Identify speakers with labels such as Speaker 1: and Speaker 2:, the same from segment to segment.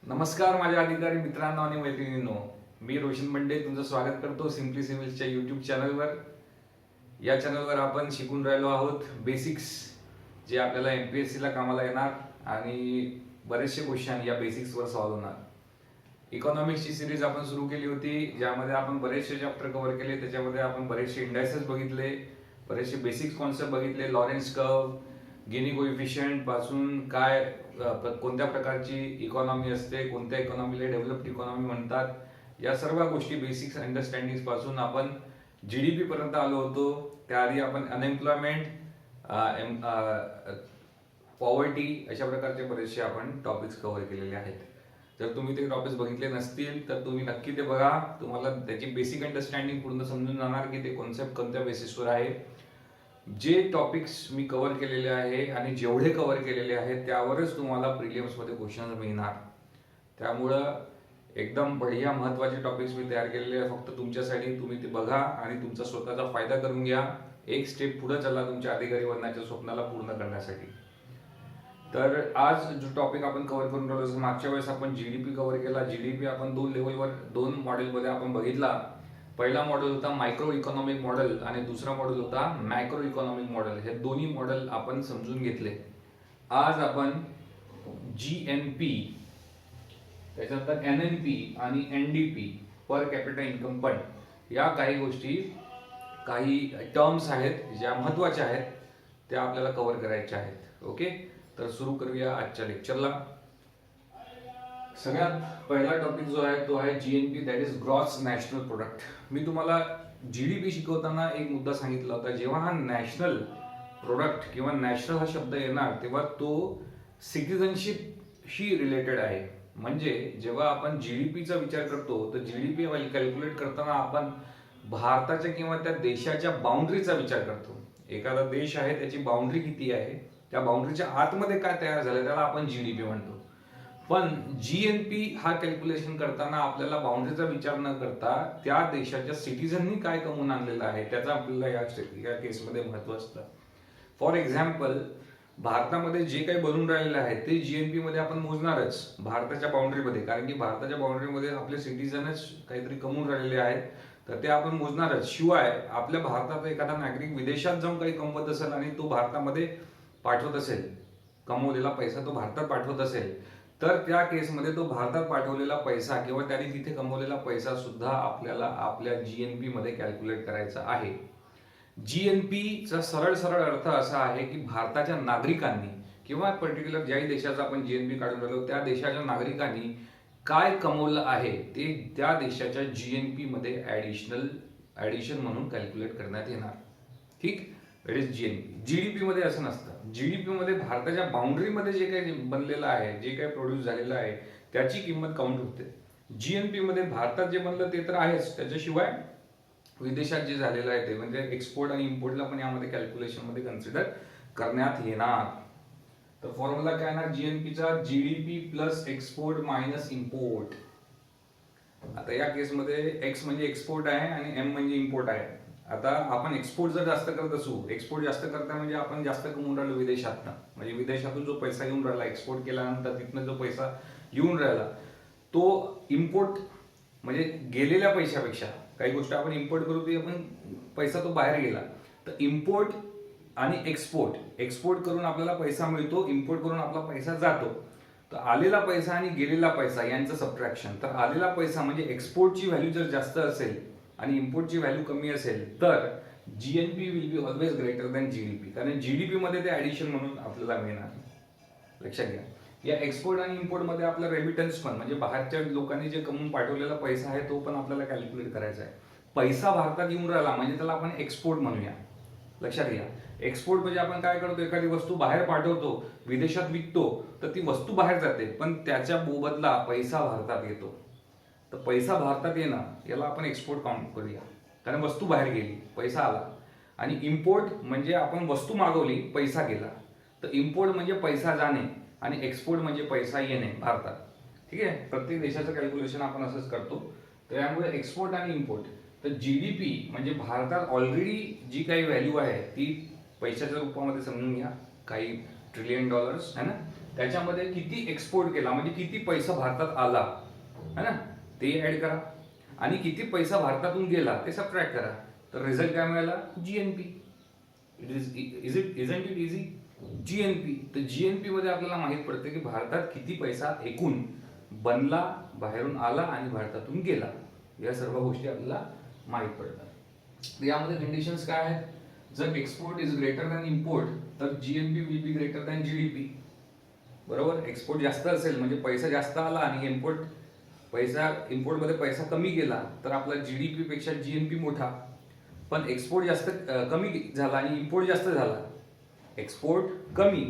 Speaker 1: नमस्कार माझ्या अधिकारी मित्रांनो आणि मैत्रिणींनो, मी रोशन मंडे तुमचं स्वागत करतो सिम्पली सिव्हिलच्या यूट्यूब चॅनलवर. या चॅनलवर आपण शिकून राहिलो आहोत बेसिक्स, जे आपल्याला MPSC ला कामाला येणार आणि बरेचसे क्वेश्चन या बेसिक्सवर सॉल्व्ह होणार. इकॉनॉमिक्सची सिरीज आपण सुरू केली होती, ज्यामध्ये आपण बरेचसे चॅप्टर कव्हर केले. त्याच्यामध्ये आपण बरेचसे इंडायसेस बघितले, बरेचसे बेसिक्स कॉन्सेप्ट बघितले. लॉरेन्स कर्व, गिनी कोइफिशियंट पासून काय कोणत्या प्रकारची इकॉनॉमी असते, कोणत्या इकॉनॉमीला डेव्हलप्ड इकॉनॉमी म्हणतात, या सर्व गोष्टी बेसिक्स अंडरस्टँडिंग पासून आपण GDP पर्यंत आलो होतो. त्याआधी आपण अनएम्प्लॉयमेंट, पॉवर्टी अशा प्रकारचे बरेचसे आपण टॉपिक्स कव्हर केलेले आहेत. जर तुम्ही ते टॉपिक्स बघितले नसतील तर तुम्ही नक्की ते बघा. तुम्हाला त्याची बेसिक अंडरस्टँडिंग पूर्ण समजून जाणार की ते कॉन्सेप्ट कोणत्या बेसिसवर आहे. जे टॉपिक्स मी कव्हर केलेले आहे आणि जेवढे कव्हर केलेले आहेत त्यावरच तुम्हाला प्रिलिम्समध्ये क्वेश्चन मिळणार. त्यामुळं एकदम बढिया महत्त्वाचे टॉपिक्स मी तयार केलेले आहे फक्त तुमच्यासाठी. तुम्ही ते बघा आणि तुमचा स्वतःचा फायदा करून घ्या. एक स्टेप पुढे चला तुमच्या अधिकारी बनण्याच्या स्वप्नाला पूर्ण करण्यासाठी. तर आज जो टॉपिक आपण कव्हर करून राहिलो, मागच्या वेळेस आपण GDP कव्हर केला. GDP आपण दोन लेवलवर, दोन मॉडेलमध्ये आपण बघितला. पहिला मॉडेल होता मायक्रो इकॉनॉमिक मॉडेल आणि दुसरा मॉडेल होता मॅक्रो इकॉनॉमिक मॉडेल. हे दोन्ही मॉडेल आपण समजून घेतले. आज आपण GNP, त्याच्यानंतर NNP आणि NDP, per capital income fund, या काही गोष्टी, काही टर्म्स आहेत ज्या महत्वाच्या आहेत, त्या आपल्याला कव्हर करायच्या आहेत. ओके, तर सुरू करूया आजच्या लेक्चरला. सगळ्यात पहिला टॉपिक जो आहे तो आहे GNP, that is gross national product. मी तुम्हाला GDP शिकवताना एक मुद्दा सांगितला होता. जेव्हा हा नॅशनल प्रोडक्ट किंवा नॅशनल हा शब्द येणार तेव्हा तो सिटिझनशिपशी रिलेटेड आहे. म्हणजे जेव्हा आपण GDPचा विचार करतो तर GDP कॅल्क्युलेट करताना आपण भारताच्या किंवा त्या देशाच्या बाउंड्रीचा विचार करतो. एखादा देश आहे त्याची बाउंड्री किती आहे, त्या बाउंड्रीच्या आतमध्ये काय तयार झालं त्याला आपण GDP म्हणतो. पण GNP हा कॅल्क्युलेशन करताना आपल्याला बाउंड्रीचा विचार न करता त्या देशाच्या सिटीजननी काय कमवून आणलेलं आहे त्याचा आपल्याला या केसमध्ये महत्व असतं. फॉर एक्झाम्पल, भारतामध्ये जे काही बनून राहिलेलं आहे ते GNP मध्ये आपण मोजणारच भारताच्या बाउंड्रीमध्ये, कारण की भारताच्या बाउंड्रीमध्ये आपले सिटीजनच काहीतरी कमवून राहिलेले आहेत, तर ते आपण मोजणारच. शिवाय आपल्या भारतात एखादा नागरिक विदेशात जाऊन काही कमवत असेल आणि तो भारतामध्ये पाठवत असेल, कमवलेला पैसा तो भारतात पाठवत असेल, तर त्या केसमध्ये तो भारतात पाठवलेला पैसा किंवा त्याने तिथे कमवलेला पैसा सुद्धा आपल्याला आपल्या GNP मध्ये कॅल्क्युलेट करायचा आहे. GNP चा सरळ सरळ अर्थ असा आहे की भारताच्या नागरिकांनी किंवा पर्टिक्युलर ज्याही देशाचा आपण GNP काढून राहिलो त्या देशाच्या नागरिकांनी काय कमवलं आहे ते त्या देशाच्या GNP मध्ये ऍडिशन म्हणून कॅल्क्युलेट करण्यात येणार. ठीक, इट इज GNP. GDP मध्ये असं नसतं. GDP मध्ये भारताच्या बाउंड्रीमध्ये जे काही बनलेलं आहे, जे काही प्रोड्यूस झालेलं आहे त्याची किंमत काउंट होते. GNP मध्ये भारतात जे बनलं ते तर आहेच, त्याच्याशिवाय विदेशात जे झालेलं आहे ते म्हणजे एक्सपोर्ट आणि इम्पोर्टला पण यामध्ये कॅल्क्युलेशन मध्ये कन्सिडर करण्यात येणार. तर फॉर्म्युला काय येणार GNPचा? GDP plus export minus import. आता या केसमध्ये X म्हणजे एक्सपोर्ट आहे आणि M म्हणजे इम्पोर्ट आहे. आता आपण एक्सपोर्ट जर जास्त करत असू, एक्सपोर्ट जास्त करता म्हणजे आपण जास्त कमवून राहिलो विदेशातनं, म्हणजे विदेशातून जो पैसा येऊन राहिला एक्सपोर्ट केल्यानंतर तिथनं जो पैसा येऊन राहिला तो इम्पोर्ट, म्हणजे गेलेल्या पैशापेक्षा काही गोष्टी आपण इम्पोर्ट करू ते आपण पैसा तो बाहेर गेला. तर इम्पोर्ट आणि एक्सपोर्ट करून आपल्याला पैसा मिळतो, इम्पोर्ट करून आपला पैसा जातो. तर आलेला पैसा आणि गेलेला पैसा यांचं सबट्रॅक्शन. तर आलेला पैसा म्हणजे एक्सपोर्टची व्हॅल्यू जर जास्त असेल आणि इम्पोर्टची व्हॅल्यू कमी असेल तर GNP will be always greater than GDP, कारण GDP मध्ये ते ऍडिशन म्हणून आपल्याला मिळणार. लक्षात घ्या, या एक्सपोर्ट आणि इम्पोर्ट मध्ये आपला रेमिटन्स पण म्हणजे बाहेरच्या लोकांनी जे कमवून पाठवलेला पैसा आहे तो पण आपल्याला कॅल्क्युलेट करायचा आहे. पैसा भारतात येऊन राहिला म्हणजे त्याला आपण एक्सपोर्ट म्हणूया. लक्षात घ्या, एक्सपोर्ट म्हणजे आपण काय करतो, एखादी वस्तू बाहेर पाठवतो, विदेशात विकतो, तर ती वस्तू बाहेर जाते पण त्याच्या मोबदला पैसा भारतात येतो. तर पैसा भारतात येणं याला आपण एक्सपोर्ट काउंट करूया, कारण वस्तू बाहेर गेली, पैसा आला. आणि इम्पोर्ट म्हणजे आपण वस्तू मागवली, पैसा गेला. तर इम्पोर्ट म्हणजे पैसा जाणे आणि एक्सपोर्ट म्हणजे पैसा येणे भारतात. ठीक आहे, प्रत्येक देशाचं कॅल्क्युलेशन आपण असंच करतो. तर यामुळे एक्सपोर्ट आणि इम्पोर्ट. तर GDP म्हणजे भारतात ऑलरेडी जी काही व्हॅल्यू आहे ती पैशाच्या रूपामध्ये समजून घ्या, काही $1 ट्रिलियन आहे ना, त्याच्यामध्ये किती एक्सपोर्ट केला म्हणजे किती पैसा भारतात आला है ना, ते ऍड करा आणि किती पैसा भारतातून गेला ते सबट्रॅक्ट करा. तर रिझल्ट काय मिळाला? GNP. Isn't it easy? GNP. तर जीएनपी मध्ये आपल्याला माहित पडते की भारतात किती पैसा एकूण बनला, बाहेरून आला आणि भारतातून गेला. या सर्व गोष्टी आपल्याला माहित पडतात. यामध्ये कंडिशन्स काय आहेत? जर export is greater than import तर GNP will be greater than GDP. बरोबर, एक्सपोर्ट जास्त असेल म्हणजे पैसा जास्त आला आणि इम्पोर्ट मध्ये पैसा कमी गेला तर आपला जीडीपी पेक्षा जीएनपी मोठा. पण एक्सपोर्ट जास्त कमी झाला आणि इम्पोर्ट जास्त झाला, एक्सपोर्ट कमी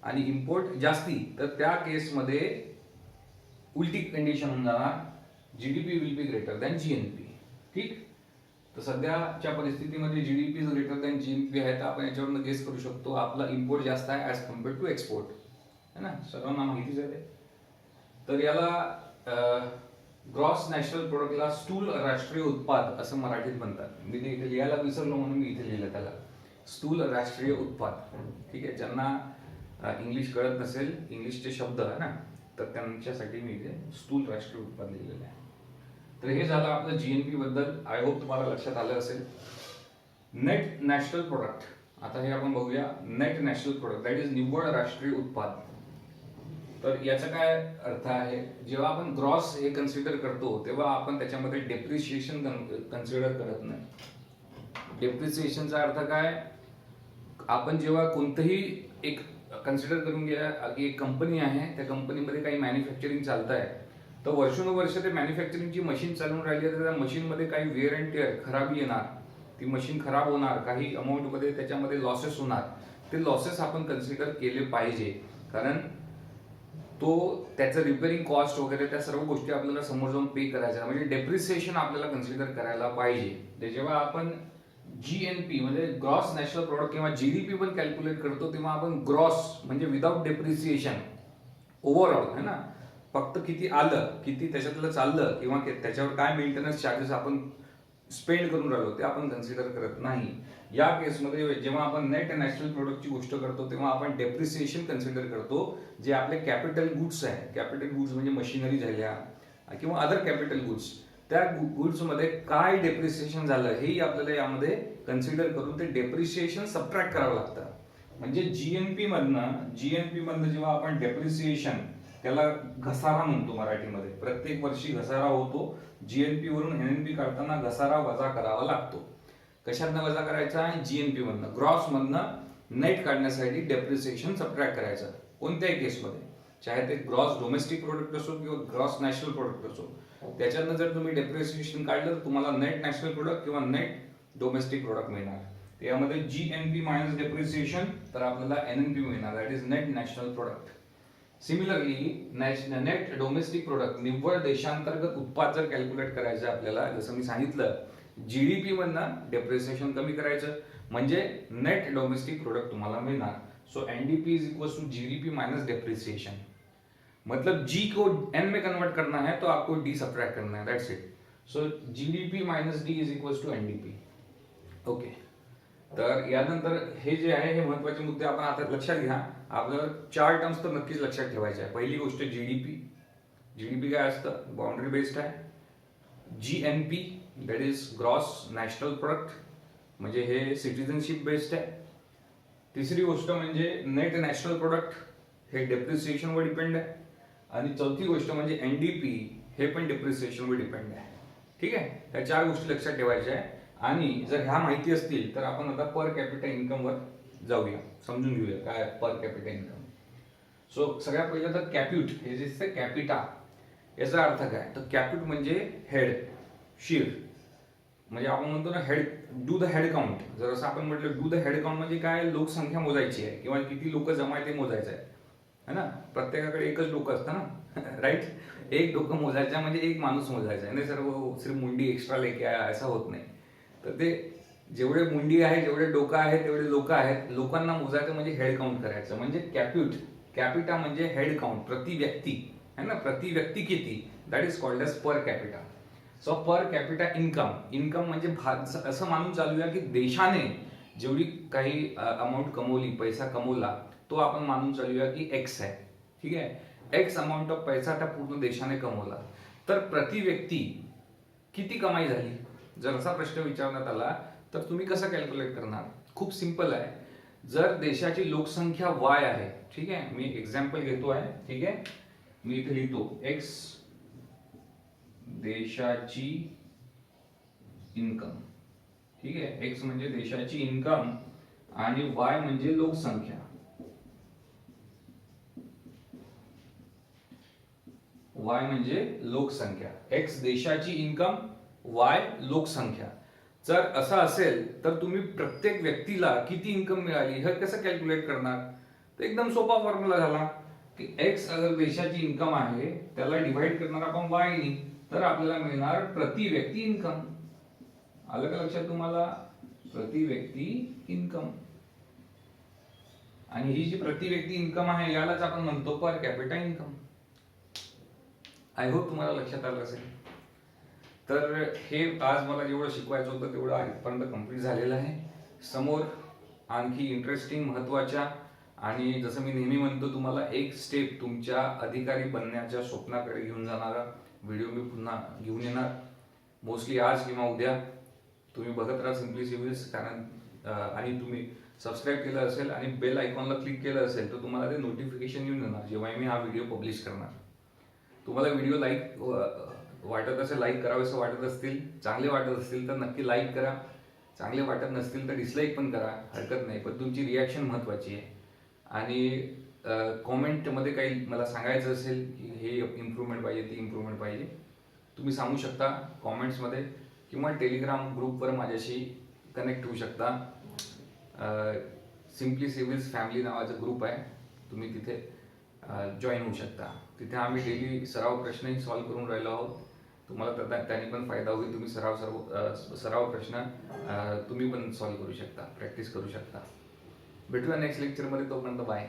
Speaker 1: आणि इम्पोर्ट जास्ती, तर त्या केसमध्ये उलटी कंडिशन होऊन जाणार, GDP will be greater than GNP. ठीक. तर सध्याच्या परिस्थितीमध्ये GDP is greater than GNP आहे, तर आपण याच्यावरून गेस करू शकतो आपला इम्पोर्ट जास्त आहे ऍज कम्पेअर्ड टू एक्सपोर्ट, है ना, सर्वांना माहितीच आहे. तर याला ग्रॉस नॅशनल प्रोडक्टला स्थूल राष्ट्रीय उत्पाद असं मराठीत म्हणतात. मी ते इथे लिहायला विसरलो म्हणून मी इथे लिहिलं त्याला स्थूल राष्ट्रीय उत्पाद. ठीक आहे, ज्यांना इंग्लिश कळत नसेल, इंग्लिशचे शब्द आहे ना, तर त्यांच्यासाठी मी इथे स्थूल राष्ट्रीय उत्पाद लिहिलेलं आहे. तर हे झालं आपलं जीएनपी बद्दल. आय होप तुम्हाला लक्षात आलं असेल. नेट नॅशनल प्रोडक्ट, आता हे आपण बघूया. Net national product that is निव्वळ राष्ट्रीय उत्पाद. तर याचा काय अर्थ आहे? जेव्हा आपण ग्रॉस हे कन्सिडर करतो तेव्हा आपण त्याच्यामध्ये डेप्रिसिएशन कन्सिडर करत नाही. डेप्रिसिएशनचा अर्थ काय? आपण जेव्हा कोणतंही एक कन्सिडर करून घ्या की एक कंपनी आहे, त्या कंपनीमध्ये काही मॅन्युफॅक्चरिंग चालत आहे, तर वर्षानुवर्ष ते मॅन्युफॅक्चरिंगची मशीन चालून राहिली तर त्या मशीनमध्ये काही वेअर अँड टेअर, खराबी येणार, ती मशीन खराब होणार, काही अमाऊंटमध्ये त्याच्यामध्ये लॉसेस होणार. ते लॉसेस आपण कन्सिडर केले पाहिजे, कारण तो त्याचं रिपेअरिंग कॉस्ट वगैरे त्या सर्व गोष्टी आपल्याला समोर जाऊन पे करायच्या, म्हणजे डेप्रिसिएशन आपल्याला कन्सिडर करायला पाहिजे. जेव्हा आपण जीएनपी म्हणजे ग्रॉस नॅशनल प्रोडक्ट किंवा जीडीपी पण कॅल्क्युलेट करतो तेव्हा आपण ग्रॉस म्हणजे विदाउट डेप्रिसिएशन ओव्हरऑल है ना, फक्त किती आलं, किती त्याच्यातलं चाललं किंवा त्याच्यावर काय मेंटेनन्स चार्जेस आपण स्पेंड करून राहिलो ते आपण कन्सिडर करत नाही. या केसमध्ये जेव्हा आपण नेट नॅशनल प्रोडक्टची गोष्ट करतो तेव्हा आपण डेप्रिसिएशन कन्सिडर करतो. जे आपले कॅपिटल गुड्स आहे, कॅपिटल गुड्स म्हणजे मशिनरी झाल्या किंवा अदर कॅपिटल गुड्स, त्या गुड्समध्ये काय डेप्रिसिएशन झालं हेही आपल्याला यामध्ये कन्सिडर करून ते डेप्रिसिएशन सबट्रॅक्ट करावं लागतं. म्हणजे जीएनपी मधनं जेव्हा आपण डेप्रिसिएशन, त्याला घसारा म्हणतो मराठीमध्ये, प्रत्येक वर्षी घसारा होतो. जीएनपी वरून एनएनपी काढताना घसारा वजा करावा लागतो. कशातनं वजा करायचा? जीएनपी मधनं. ग्रॉस मधनं नेट काढण्यासाठी डेप्रिसिएशन सबट्रॅक्ट करायचं कोणत्याही केसमध्ये, चाहे ते ग्रॉस डोमेस्टिक प्रोडक्ट असो किंवा ग्रॉस नॅशनल प्रोडक्ट असो. त्याच्यातनं जर तुम्ही डेप्रिसिएशन काढलं तर तुम्हाला नेट नॅशनल प्रोडक्ट किंवा नेट डोमेस्टिक प्रोडक्ट मिळणार. त्यामध्ये जीएनपी मायनस डेप्रिसिएशन, तर आपल्याला एनएनपी मिळणार, that is net national product. Similarly net domestic product, निव्वळ देशांतर्गत उत्पाद जर कॅल्क्युलेट करायचं आपल्याला, जसं मी सांगितलं, जीडीपी मधनं डेप्रिसिएशन कमी करायचं म्हणजे नेट डोमेस्टिक प्रोडक्ट तुम्हाला मिळणार. So NDP is equal to GDP minus depreciation. मतलब जी को एन में कन्वर्ट करना है तो आपको डी सब्ट्रैक्ट करना है, that's it. So GDP minus D is equal to NDP. Okay. तर यानंतर हे जे आहे हे महत्वाचे मुद्दे आपण आता लक्षात घ्या. आपल्याला 4 टर्म्स तर नक्कीच लक्षात ठेवायचे आहे. पहिली गोष्ट जीडीपी काय असतं? बाउंड्री बेस्ड आहे. GNP that is gross national product, म्हणजे हे सिटीजनशिप बेस्ड आहे. तिसरी गोष्ट म्हणजे नेट नॅशनल प्रोडक्ट, हे डेप्रिसिएशनवर डिपेंड आहे. आणि चौथी गोष्ट म्हणजे एनडीपी, हे पण डेप्रिसिएशनवर डिपेंड आहे. ठीक आहे, त्या 4 गोष्टी लक्षात ठेवायच्या आहे. आणि जर ह्या माहिती असतील तर आपण आता पर कॅपिटा इन्कम वर जाऊया, समजून घेऊया काय पर कॅपिटा इन्कम. सो सगळ्यात पहिलं तर कॅप्यूट, हे जे असतं कॅपिटा, याचा अर्थ काय? तर कॅप्यूट म्हणजे हेड, शिर, म्हणजे आपण म्हणतो ना head, do the head count. जर असं आपण म्हटलं डू द हेड काउंट म्हणजे काय? लोकसंख्या मोजायची आहे किंवा किती लोक जमा आहे ते मोजायचं आहे ना. प्रत्येकाकडे एकच डोकं असतं ना, राईट. एक डोकं मोजायचं म्हणजे एक माणूस मोजायचा आहे, नाही सिर्फ मुंडी एक्स्ट्रा लेके आया, असं होत नाही. तर ते जेवढे मुंडी आहे, जेवढे डोकं आहे, तेवढे लोक आहेत, लोकांना मोजायचं म्हणजे हेड काउंट करायचं, म्हणजे कॅप्यूट. कॅपिटा म्हणजे हेड काउंट, प्रति व्यक्ती है ना, प्रति व्यक्ती किती, that is called as per capita. So per capita income म्हणजे असं मानून चालूया की देशाने जेवढी काही अमाऊंट कमवली, पैसा कमवला, तो आपण मानून चालूया की एक्स आहे. ठीक आहे, एक्स अमाऊंट ऑफ पैसा त्या पूर्ण देशाने कमवला, तर प्रति व्यक्ती किती कमाई झाली? जर असा प्रश्न विचारण्यात आला तर तुम्ही कसं कॅल्क्युलेट करणार? खूप सिंपल आहे. जर देशाची लोकसंख्या वाय आहे, ठीक आहे, मी एक्झाम्पल घेतो आहे, ठीक आहे, मी इथे लिहितो एक्स देशाची इन्कम, ठीक आहे, एक्स म्हणजे देशाची इन्कम आणि वाय म्हणजे लोकसंख्या. वाय म्हणजे लोकसंख्या, एक्स देशाची इन्कम, वाय लोकसंख्या. जर असं असेल तर तुम्ही प्रत्येक व्यक्तीला किती इन्कम मिळाली हे कसं कॅल्क्युलेट करणार? तर एकदम सोपा फॉर्म्युला झाला की एक्स अगर देशाची इन्कम आहे त्याला डिवाइड करणार आपण वाय नी, तर आपल्याला मिळणार प्रति व्यक्ती इन्कम. आलं का लक्षात तुम्हाला? प्रति व्यक्ती इन्कम. आणि ही जी प्रति व्यक्ती इन्कम आहे यालाच आपण म्हणतो per capita income. I hope तुम्हाला लक्षात आलं असेल. तर हे आज मला जेवढं शिकवायचं होतं तेवढं आजपर्यंत कंप्लीट झालेलं आहे. समोर आणखी इंटरेस्टिंग, महत्वाच्या आणि जसं मी नेहमी म्हणतो तुम्हाला एक स्टेप तुमच्या अधिकारी बनण्याच्या स्वप्नाकडे घेऊन जाणारा व्हिडिओ मी पुन्हा घेऊन येणार, मोस्टली आज किंवा उद्या. तुम्ही बघत राहा सिम्पली सिव्हिल्स. कारण आणि तुम्ही सबस्क्राईब केलं असेल आणि बेल आयकॉनला क्लिक केलं असेल तर तुम्हाला ते नोटिफिकेशन येऊन येणार जेव्हा मी हा व्हिडिओ पब्लिश करणार. तुम्हाला व्हिडिओ लाईक वाटत असेल, लाईक करावेसं वाटत असतील, चांगले वाटत असतील तर नक्की लाईक करा. चांगले वाटत नसतील तर डिसलाईक पण करा, हरकत नाही, पण तुमची रिॲक्शन महत्वाची आहे. आणि कॉमेंटमध्ये काही मला सांगायचं असेल की हे इम्प्रूव्हमेंट पाहिजे, ती इम्प्रूव्हमेंट पाहिजे, तुम्ही सांगू शकता कॉमेंट्समध्ये किंवा टेलिग्राम ग्रुपवर माझ्याशी कनेक्ट होऊ शकता. सिम्पली सिव्हिल्स फॅमिली नावाचा ग्रुप आहे, तुम्ही तिथे जॉईन होऊ शकता. तिथे आम्ही डेली सराव प्रश्नही सॉल्व्ह करून राहिलो आहोत. तुम्हाला त्याने पण फायदा होईल. तुम्ही सराव प्रश्न तुम्ही पण सॉल्व्ह करू शकता, प्रॅक्टिस करू शकता. भेटूया नेक्स्ट लेक्चरमध्ये. तोपर्यंत बाय.